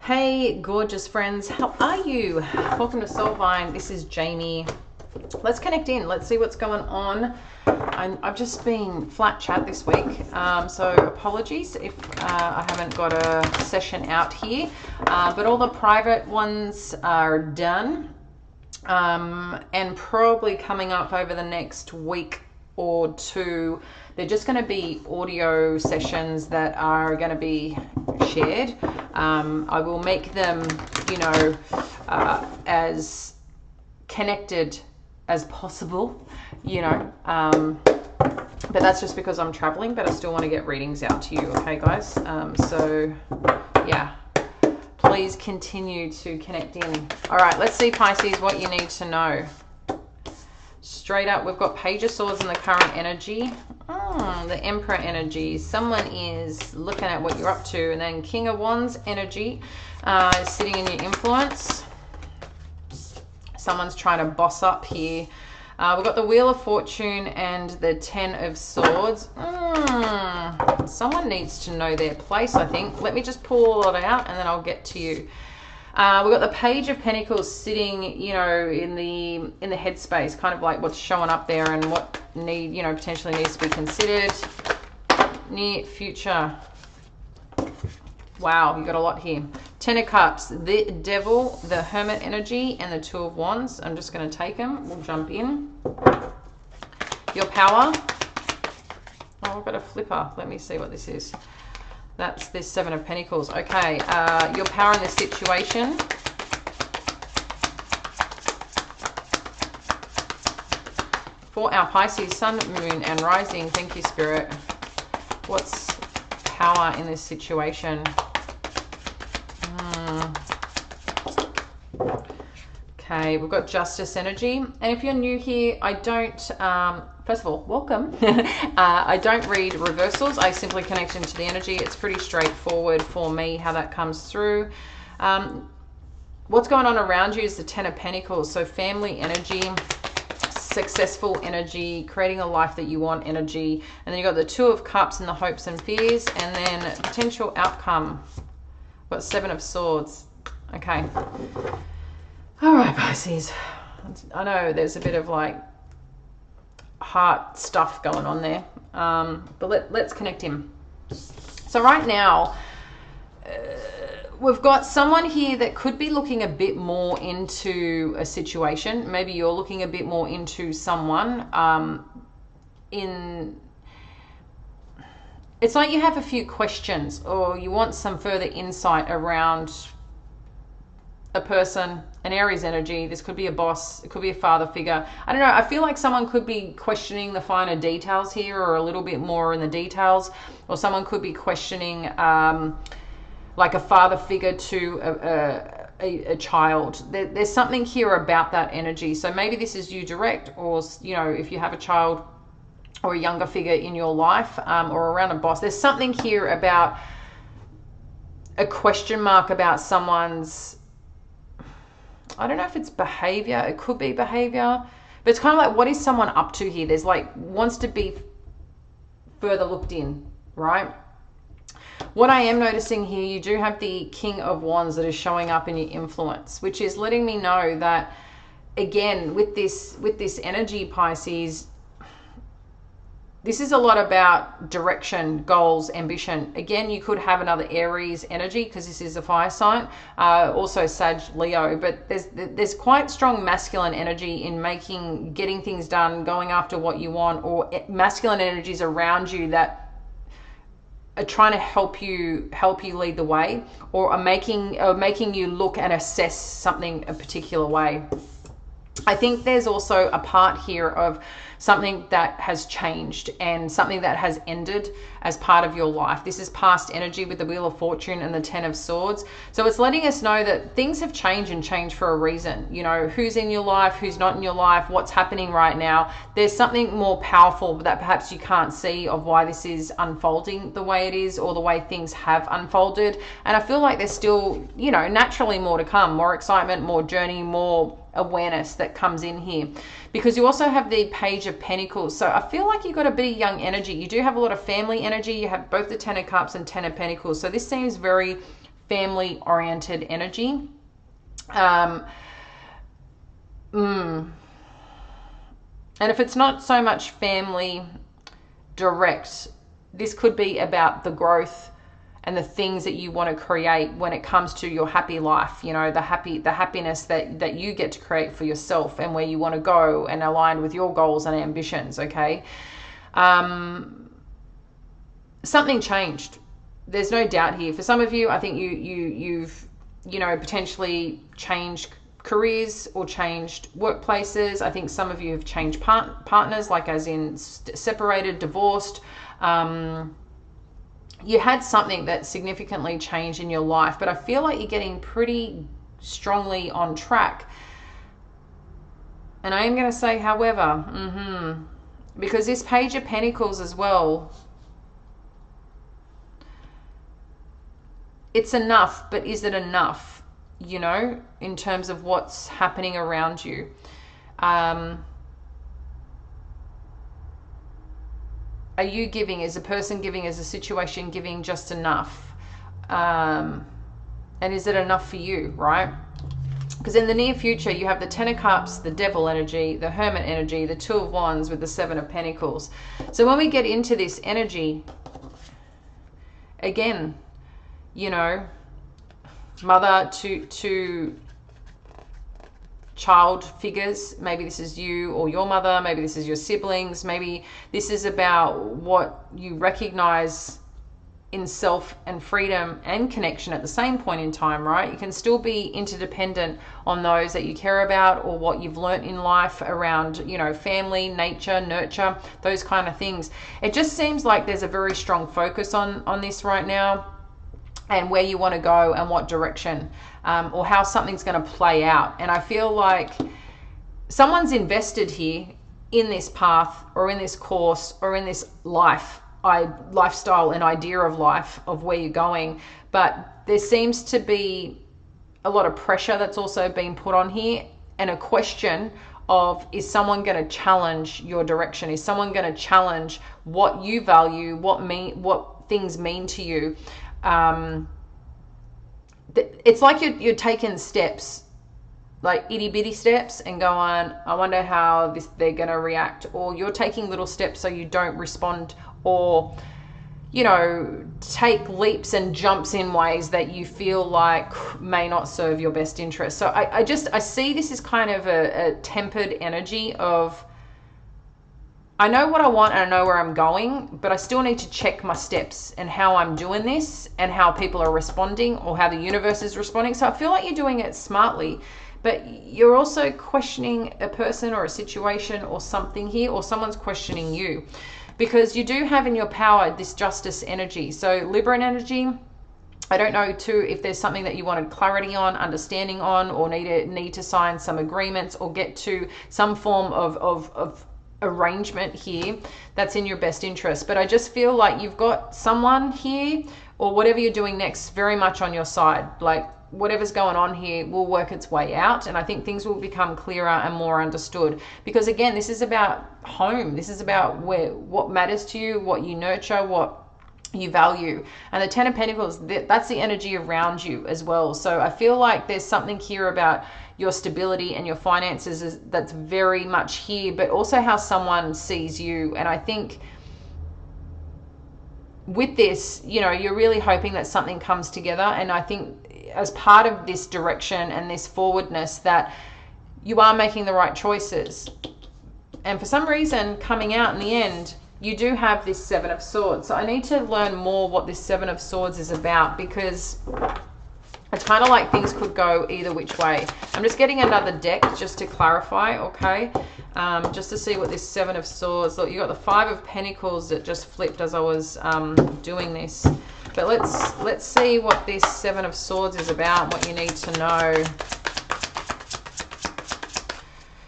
Hey, gorgeous friends. How are you? Welcome to Soulvine. This is Jamie. Let's connect in. Let's see what's going on. I've just been flat chat this week, so apologies if I haven't got a session out here, but all the private ones are done, and probably coming up over the next week or two. They're just going to be audio sessions that are going to be shared. I will make them, as connected as possible, but that's just because I'm traveling, but I still want to get readings out to you. Okay, guys? So yeah, please continue to connect in. All right, let's see, Pisces, what you need to know. Straight up, we've got Page of Swords in the current energy. The Emperor energy. Someone is looking at what you're up to. And then King of Wands energy is sitting in your influence. Someone's trying to boss up here. We've got the Wheel of Fortune and the Ten of Swords. Someone needs to know their place, I think. Let me just pull all it out and then I'll get to you. We've got the Page of Pentacles sitting, in the headspace, kind of like what's showing up there and what potentially needs to be considered. Near future. Wow, you got a lot here. Ten of Cups, the Devil, the Hermit energy, and the Two of Wands. I'm just going to take them. We'll jump in. Your power. Oh, I've got a flipper. Let me see what this is. That's this Seven of Pentacles. Okay, your power in this situation. For our Pisces, Sun, Moon, and Rising. Thank you, Spirit. What's power in this situation? Okay, we've got Justice energy. And if you're new here, I don't... first of all, welcome. I don't read reversals. I simply connect into the energy. It's pretty straightforward for me how that comes through. What's going on around you is the Ten of Pentacles. So family energy, successful energy, creating a life that you want energy. And then you've got the Two of Cups and the hopes and fears. And then potential outcome. We've got Seven of Swords. Okay. All right, Pisces. I know there's a bit of like heart stuff going on there, but let's connect in. So right now we've got someone here that could be looking a bit more into a situation. Maybe you're looking a bit more into someone. It's like you have a few questions or you want some further insight around a person, an Aries energy. This could be a boss, it could be a father figure. I don't know, I feel like someone could be questioning the finer details here, or a little bit more in the details, or someone could be questioning like a father figure to a child. There's something here about that energy. So maybe this is you direct, or if you have a child or a younger figure in your life, or around a boss. There's something here about a question mark about someone's, I don't know if it's behavior. It could be behavior, but it's kind of like, what is someone up to here? There's like, wants to be further looked in, right? What I am noticing here, you do have the King of Wands that is showing up in your influence, which is letting me know that, again, with this energy, Pisces, this is a lot about direction, goals, ambition. Again, you could have another Aries energy because this is a fire sign, also Sag, Leo, but there's quite strong masculine energy in getting things done, going after what you want, or masculine energies around you that are trying to help you lead the way, or are making you look and assess something a particular way. I think there's also a part here of something that has changed and something that has ended as part of your life. This is past energy with the Wheel of Fortune and the Ten of Swords. So it's letting us know that things have changed and changed for a reason. Who's in your life, who's not in your life, what's happening right now. There's something more powerful that perhaps you can't see of why this is unfolding the way it is, or the way things have unfolded. And I feel like there's still, naturally more to come, more excitement, more journey, more awareness that comes in here, because you also have the Page of Pentacles. So I feel like you've got a bit of young energy. You do have a lot of family energy. You have both the Ten of Cups and Ten of Pentacles. So this seems very family oriented energy. And if it's not so much family direct, this could be about the growth and the things that you want to create when it comes to your happy life, you know, the happiness that you get to create for yourself and where you want to go and aligned with your goals and ambitions. Okay. Something changed. There's no doubt here. For some of you, I think you've potentially changed careers or changed workplaces. I think some of you have changed partners, like as in separated, divorced. You had something that significantly changed in your life, but I feel like you're getting pretty strongly on track. And I am going to say, however, because this Page of Pentacles as well, it's enough, but is it enough? You know, in terms of what's happening around you. Are you giving? Is a person giving? Is a situation giving just enough? And is it enough for you, right? Because in the near future, you have the Ten of Cups, the Devil energy, the Hermit energy, the Two of Wands with the Seven of Pentacles. So when we get into this energy, again, you know, mother to child figures. Maybe this is you or your mother. Maybe this is your siblings. Maybe this is about what you recognize in self and freedom and connection at the same point in time, right? You can still be interdependent on those that you care about or what you've learned in life around, you know, family, nature, nurture, those kind of things. It just seems like there's a very strong focus on this right now, and where you want to go and what direction, or how something's going to play out. And I feel like someone's invested here in this path or in this course or in this lifestyle and idea of life of where you're going. But there seems to be a lot of pressure that's also being put on here, and a question of, is someone going to challenge your direction? Is someone going to challenge what you value, what things mean to you? It's like you're taking steps, like itty bitty steps, and going, I wonder how they're going to react. Or you're taking little steps so you don't respond, or, you know, take leaps and jumps in ways that you feel like may not serve your best interest. So I see this as kind of a tempered energy of, I know what I want and I know where I'm going, but I still need to check my steps and how I'm doing this and how people are responding or how the universe is responding. So I feel like you're doing it smartly, but you're also questioning a person or a situation or something here, or someone's questioning you, because you do have in your power this Justice energy. So Libra energy, I don't know too if there's something that you wanted clarity on, understanding on, or need to sign some agreements or get to some form of arrangement here that's in your best interest. But I just feel like you've got someone here, or whatever you're doing next, very much on your side. Like whatever's going on here will work its way out, and I think things will become clearer and more understood, because again, this is about home. This is about what matters to you, what you nurture, what you value. And the Ten of Pentacles, that's the energy around you as well. So I feel like there's something here about your stability and your finances that's very much here, but also how someone sees you. And I think with this, you know, you're really hoping that something comes together. And I think as part of this direction and this forwardness, that you are making the right choices. And for some reason, coming out in the end, you do have this Seven of Swords. So I need to learn more what this Seven of Swords is about, because it's kind of like things could go either which way. I'm just getting another deck just to clarify, okay? Just to see what this Seven of Swords. Look, you got the Five of Pentacles that just flipped as I was doing this. But let's see what this Seven of Swords is about, what you need to know.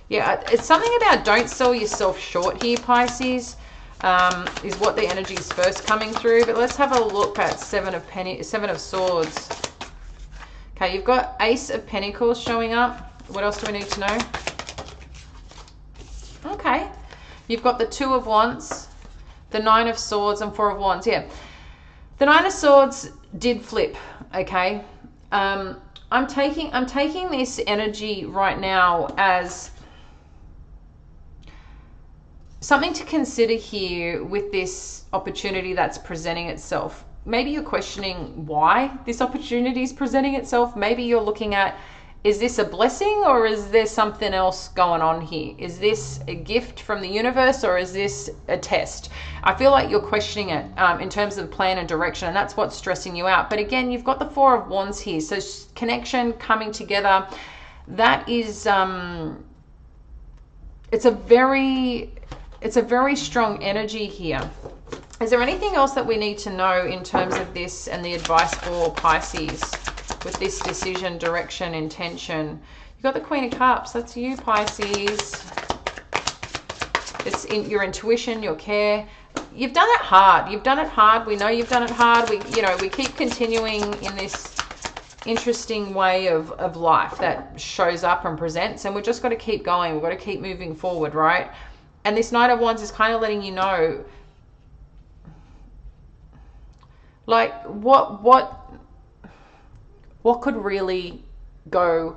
Yeah, it's something about don't sell yourself short here, Pisces, is what the energy is first coming through. But let's have a look at Seven of Swords. Okay, you've got Ace of Pentacles showing up. What else do we need to know? Okay, you've got the Two of Wands, the Nine of Swords, and Four of Wands. Yeah, the Nine of Swords did flip, Okay. I'm taking this energy right now as something to consider here with this opportunity that's presenting itself. Maybe you're questioning why this opportunity is presenting itself. Maybe you're looking at, is this a blessing or is there something else going on here? Is this a gift from the universe or is this a test? I feel like you're questioning it in terms of plan and direction, and that's what's stressing you out. But again, you've got the Four of Wands here. So connection, coming together, that is, it's a very strong energy here. Is there anything else that we need to know in terms of this and the advice for Pisces with this decision, direction, intention? You've got the Queen of Cups. That's you, Pisces. It's in your intuition, your care. You've done it hard. You've done it hard. We know you've done it hard. We keep continuing in this interesting way of life that shows up and presents, and we've just got to keep going. We've got to keep moving forward, right? And this Knight of Wands is kind of letting you know, like, what could really go,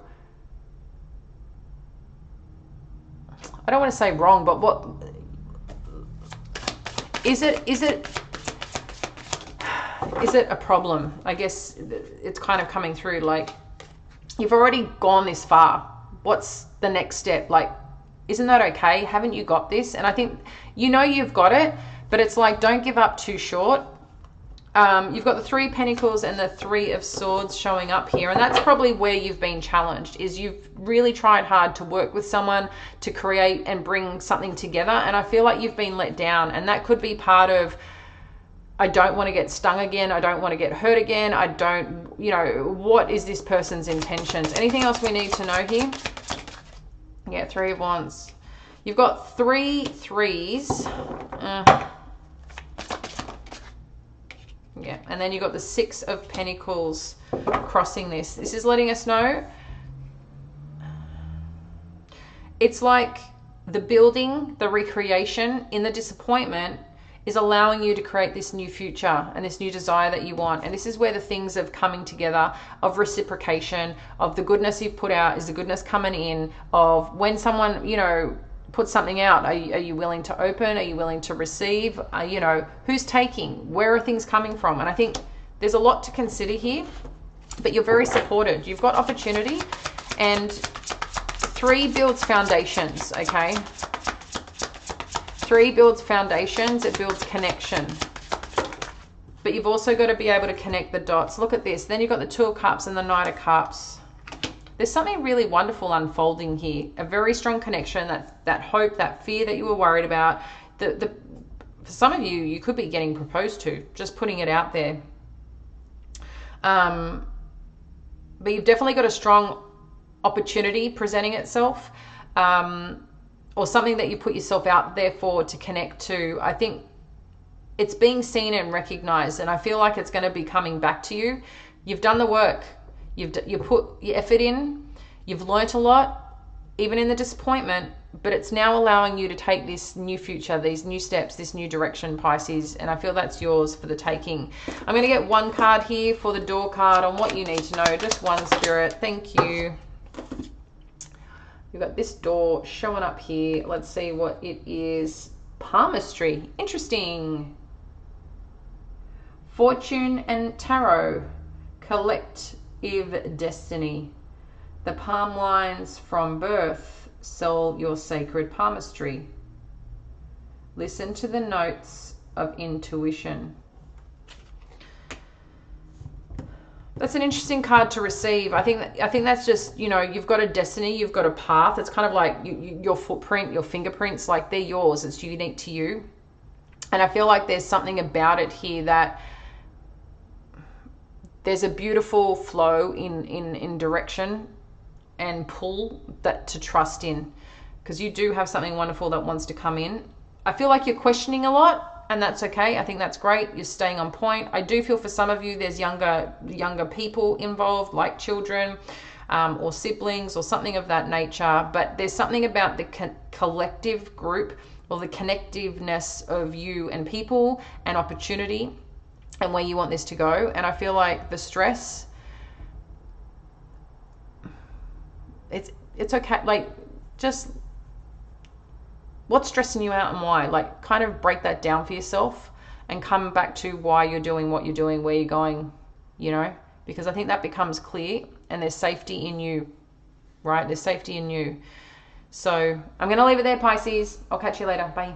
I don't want to say wrong, but what is it a problem? I guess it's kind of coming through, like, you've already gone this far. What's the next step? Like, isn't that okay? Haven't you got this? And I think you've got it, but it's like, don't give up too short. You've got the Three of Pentacles and the Three of Swords showing up here, and that's probably where you've been challenged, is you've really tried hard to work with someone to create and bring something together, and I feel like you've been let down, and that could be part of, I don't want to get stung again, I don't want to get hurt again, I don't, what is this person's intentions? Anything else we need to know here? Yeah, Three of Wands. You've got 3 threes. Yeah, and then you've got the Six of Pentacles crossing this. This is letting us know it's like the building, the recreation in the disappointment is allowing you to create this new future and this new desire that you want. And this is where the things of coming together, of reciprocation, of the goodness you've put out is the goodness coming in, of when someone, put something out, are you willing to open? Are you willing to receive? Who's taking? Where are things coming from? And I think there's a lot to consider here, but you're very supported. You've got opportunity, and 3 builds foundations, okay? 3 builds foundations, it builds connection. But you've also got to be able to connect the dots. Look at this. Then you've got the Two of Cups and the Knight of Cups. There's something really wonderful unfolding here. A very strong connection, that hope, that fear that you were worried about. For some of you, you could be getting proposed to, just putting it out there. But you've definitely got a strong opportunity presenting itself, or something that you put yourself out there for to connect to. I think it's being seen and recognized, and I feel like it's going to be coming back to you. You've done the work. You put your effort in, you've learnt a lot, even in the disappointment, but it's now allowing you to take this new future, these new steps, this new direction, Pisces, and I feel that's yours for the taking. I'm going to get 1 card here for the door card on what you need to know, just 1, Spirit. Thank you. You've got this door showing up here. Let's see what it is. Palmistry. Interesting. Fortune and Tarot. Collective destiny. The palm lines from birth sell your sacred palmistry. Listen to the notes of intuition. That's an interesting card to receive. I think that's just, you've got a destiny, you've got a path. It's kind of like your footprint, your fingerprints, like they're yours. It's unique to you. And I feel like there's something about it here that there's a beautiful flow in direction and pull that to trust in, because you do have something wonderful that wants to come in. I feel like you're questioning a lot, and that's okay. I think that's great. You're staying on point. I do feel for some of you there's younger people involved, like children or siblings or something of that nature, but there's something about the collective group or the connectiveness of you and people and opportunity and where you want this to go. And I feel like the stress it's okay. Like, just what's stressing you out and why? Like, kind of break that down for yourself and come back to why you're doing what you're doing, where you're going, you know, because I think that becomes clear and there's safety in you, right? There's safety in you. So I'm going to leave it there, Pisces. I'll catch you later. Bye.